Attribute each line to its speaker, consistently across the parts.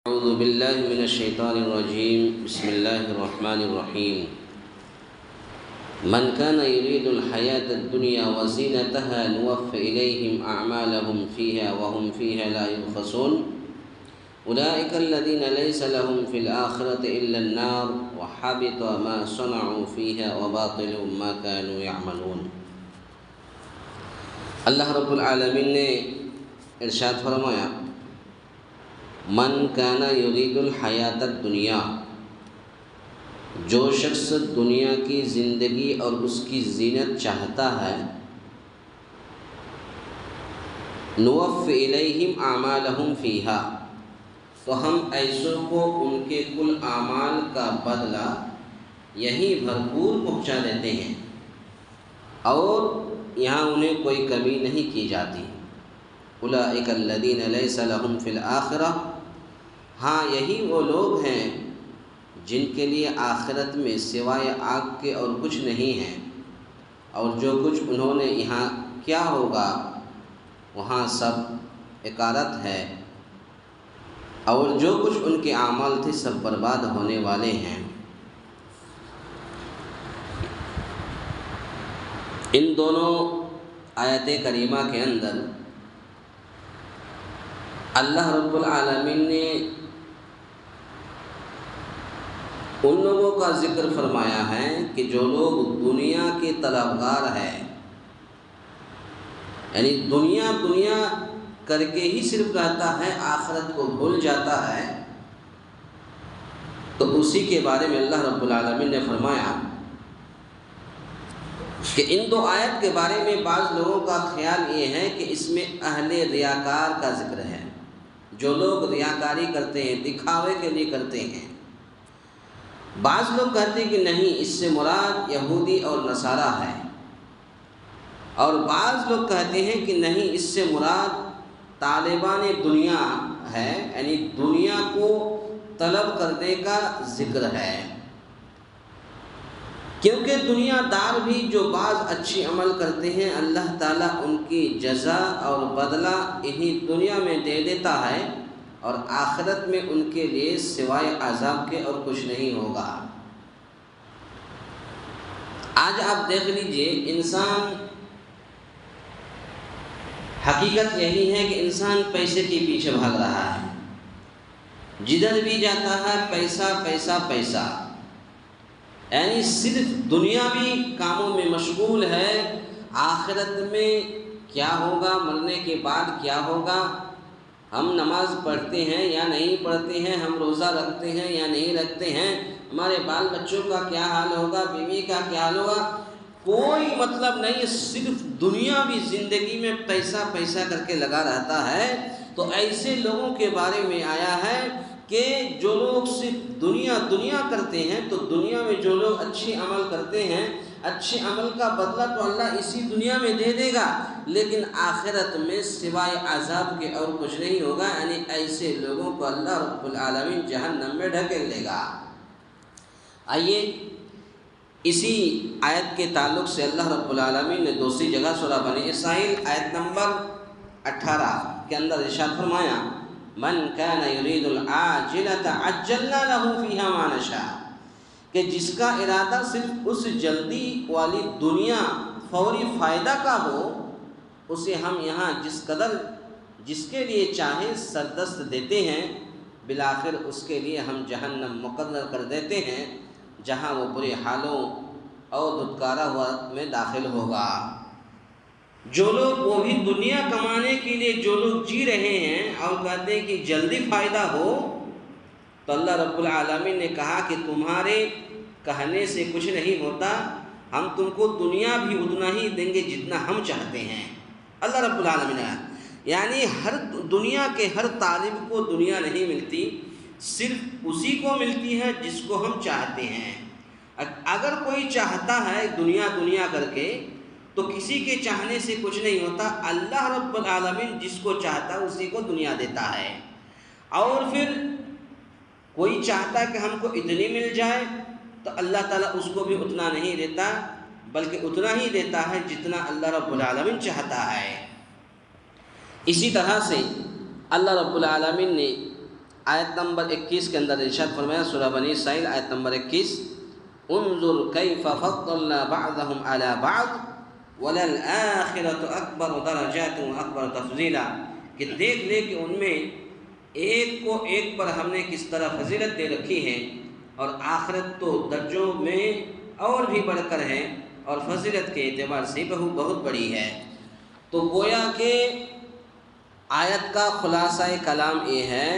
Speaker 1: أعوذ بالله من الشيطان الرجيم بسم الله الرحمن الرحيم من كان يريد الحياة الدنيا وزينتها نوفي إليهم أعمالهم فيها وهم فيها لا يبخسون أولئك الذين ليس لهم في الآخرة إلا النار وحبط ما صنعوا فيها وباطل ما كانوا يعملون۔ اللہ رب العالمین نے ارشاد فرمایا، من کان یرید الحیات الدنیا، جو شخص دنیا کی زندگی اور اس کی زینت چاہتا ہے، نوفی الیہم اعمالہم فیہا، تو ہم ایسوں کو ان کے کل اعمال کا بدلہ یہی بھرپور پہنچا دیتے ہیں اور یہاں انہیں کوئی کمی نہیں کی جاتی۔ اولئک الذین لیس لہم فی الآخرہ، ہاں یہی وہ لوگ ہیں جن کے لیے آخرت میں سوائے آگ کے اور کچھ نہیں ہے، اور جو کچھ انہوں نے یہاں کیا ہوگا وہاں سب اکارت ہے، اور جو کچھ ان کے اعمال تھے سب برباد ہونے والے ہیں۔ ان دونوں آیت کریمہ کے اندر اللہ رب العالمین نے ان لوگوں کا ذکر فرمایا ہے کہ جو لوگ دنیا کے طلبگار ہیں، یعنی دنیا کر کے ہی صرف رہتا ہے، آخرت کو بھول جاتا ہے، تو اسی کے بارے میں اللہ رب العالمین نے فرمایا کہ ان دو آیت کے بارے میں بعض لوگوں کا خیال یہ ہے کہ اس میں اہل ریاکار کا ذکر ہے، جو لوگ ریاکاری کرتے ہیں، دکھاوے کے لیے کرتے ہیں۔ بعض لوگ کہتے ہیں کہ نہیں، اس سے مراد یہودی اور نصارہ ہے، اور بعض لوگ کہتے ہیں کہ نہیں، اس سے مراد طالبان دنیا ہے، یعنی دنیا کو طلب کرنے کا ذکر ہے، کیونکہ دنیا دار بھی جو بعض اچھی عمل کرتے ہیں اللہ تعالیٰ ان کی جزا اور بدلہ یہی دنیا میں دے دیتا ہے، اور آخرت میں ان کے لیے سوائے عذاب کے اور کچھ نہیں ہوگا۔ آج آپ دیکھ لیجئے، انسان حقیقت یہی ہے کہ انسان پیسے کے پیچھے بھاگ رہا ہے، جدھر بھی جاتا ہے پیسہ پیسہ پیسہ، یعنی صرف دنیاوی کاموں میں مشغول ہے۔ آخرت میں کیا ہوگا، مرنے کے بعد کیا ہوگا، ہم نماز پڑھتے ہیں یا نہیں پڑھتے ہیں، ہم روزہ رکھتے ہیں یا نہیں رکھتے ہیں، ہمارے بال بچوں کا کیا حال ہوگا، بیوی کا کیا حال ہوگا، کوئی مطلب نہیں، صرف دنیاوی زندگی میں پیسہ پیسہ کر کے لگا رہتا ہے۔ تو ایسے لوگوں کے بارے میں آیا ہے کہ جو لوگ صرف دنیا کرتے ہیں، تو دنیا میں جو لوگ اچھے عمل کرتے ہیں، اچھے عمل کا بدلہ تو اللہ اسی دنیا میں دے دے گا، لیکن آخرت میں سوائے عذاب کے اور کچھ نہیں ہوگا، یعنی ایسے لوگوں کو اللہ رب العالمین جہنم میں ڈھکیل دے گا۔ آئیے اسی آیت کے تعلق سے اللہ رب العالمین نے دوسری جگہ سورہ بنی اسرائیل آیت نمبر 18 کے اندر ارشاد فرمایا، من کان یرید العاجلۃ عجلنا لہ فیہا ما نشاء، کہ جس کا ارادہ صرف اس جلدی والی دنیا فوری فائدہ کا ہو، اسے ہم یہاں جس قدر جس کے لیے چاہے سردست دیتے ہیں، بالآخر اس کے لیے ہم جہنم مقرر کر دیتے ہیں، جہاں وہ برے حالوں اور دھتکارا ہوا میں داخل ہوگا۔ جو لوگ وہ بھی دنیا کمانے کے لیے جو لوگ جی رہے ہیں اور کہتے ہیں کہ جلدی فائدہ ہو، تو اللہ رب العالمین نے کہا کہ تمہارے کہنے سے کچھ نہیں ہوتا، ہم تم کو دنیا بھی اتنا ہی دیں گے جتنا ہم چاہتے ہیں۔ اللہ رب العالمین نے، یعنی ہر دنیا کے ہر طالب کو دنیا نہیں ملتی، صرف اسی کو ملتی ہے جس کو ہم چاہتے ہیں۔ اگر کوئی چاہتا ہے دنیا کر کے، تو کسی کے چاہنے سے کچھ نہیں ہوتا، اللہ رب العالمین جس کو چاہتا ہے اسی کو دنیا دیتا ہے۔ اور پھر کوئی چاہتا ہے کہ ہم کو اتنی مل جائے، تو اللہ تعالیٰ اس کو بھی اتنا نہیں دیتا، بلکہ اتنا ہی دیتا ہے جتنا اللہ رب العالمین چاہتا ہے۔ اسی طرح سے اللہ رب العالمین نے آیت نمبر 21 کے اندر ارشاد فرمایا، سورہ بنی اسرائیل آیت نمبر 21، انظر کیف فضلنا بعضهم علی بعض وللآخرۃ اکبر درجات واکبر تفضیلا، کہ دیکھ لے کہ ان میں ایک کو ایک پر ہم نے کس طرح فضیلت دے رکھی ہے، اور آخرت تو درجوں میں اور بھی بڑھ کر ہے اور فضیلت کے اعتبار سے بہت بڑی ہے۔ تو گویا کہ آیت کا خلاصہ کلام یہ ہے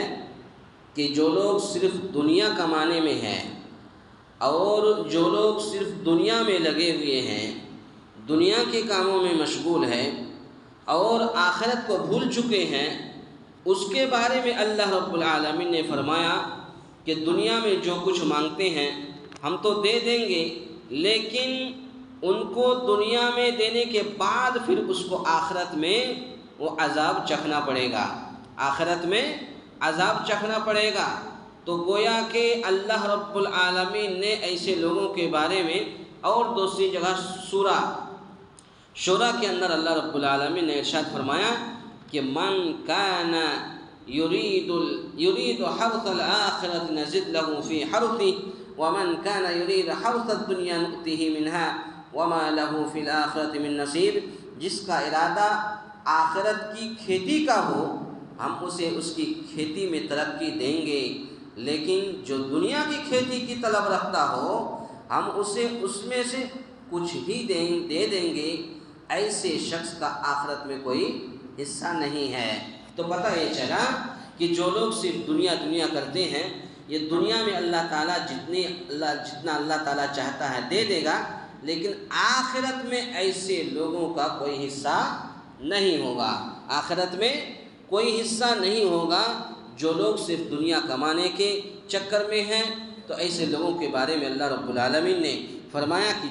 Speaker 1: کہ جو لوگ صرف دنیا کمانے میں ہیں اور جو لوگ صرف دنیا میں لگے ہوئے ہیں، دنیا کے کاموں میں مشغول ہیں اور آخرت کو بھول چکے ہیں، اس کے بارے میں اللہ رب العالمین نے فرمایا کہ دنیا میں جو کچھ مانگتے ہیں ہم تو دے دیں گے، لیکن ان کو دنیا میں دینے کے بعد پھر اس کو آخرت میں وہ عذاب چکھنا پڑے گا، آخرت میں عذاب چکھنا پڑے گا۔ تو گویا کہ اللہ رب العالمین نے ایسے لوگوں کے بارے میں اور دوسری جگہ سورہ شورى کے اندر اللہ رب العالمین نے ارشاد فرمایا کہ من کان یرید حرث الآخرة نزد له فی حرثه ومن کان یرید حرث الدنیا نؤتہ منہا وما له فی الآخرة من نصیب، جس کا ارادہ آخرت کی کھیتی کا ہو ہم اسے اس کی کھیتی میں ترقی دیں گے، لیکن جو دنیا کی کھیتی کی طلب رکھتا ہو ہم اسے اس میں سے کچھ ہی دے دیں گے، ایسے شخص کا آخرت میں کوئی حصہ نہیں ہے۔ تو پتہ یہ چلا کہ جو لوگ صرف دنیا کرتے ہیں، یہ دنیا میں اللہ تعالیٰ جتنا اللہ تعالیٰ چاہتا ہے دے دے گا، لیکن آخرت میں ایسے لوگوں کا کوئی حصہ نہیں ہوگا، آخرت میں کوئی حصہ نہیں ہوگا۔ جو لوگ صرف دنیا کمانے کے چکر میں ہیں، تو ایسے لوگوں کے بارے میں اللہ رب العالمین نے فرمایا کہ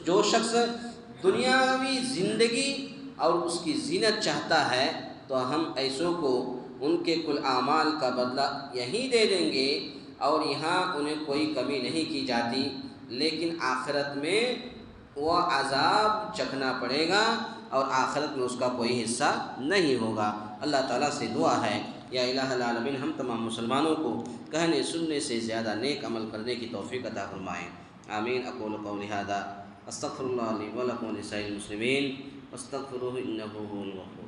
Speaker 1: جو شخص دنیاوی زندگی اور اس کی زینت چاہتا ہے تو ہم ایسوں کو ان کے کل اعمال کا بدلہ یہیں دے دیں گے، اور یہاں انہیں کوئی کمی نہیں کی جاتی، لیکن آخرت میں وہ عذاب چکھنا پڑے گا اور آخرت میں اس کا کوئی حصہ نہیں ہوگا۔ اللہ تعالیٰ سے دعا ہے، یا الہ العالمین ہم تمام مسلمانوں کو کہنے سننے سے زیادہ نیک عمل کرنے کی توفیق عطا فرمائیں، آمین۔ اقول قولی ھذا استغفر اللہ لی ولکم ولسائر المسلمین واستغفروہ انہ هو الغفور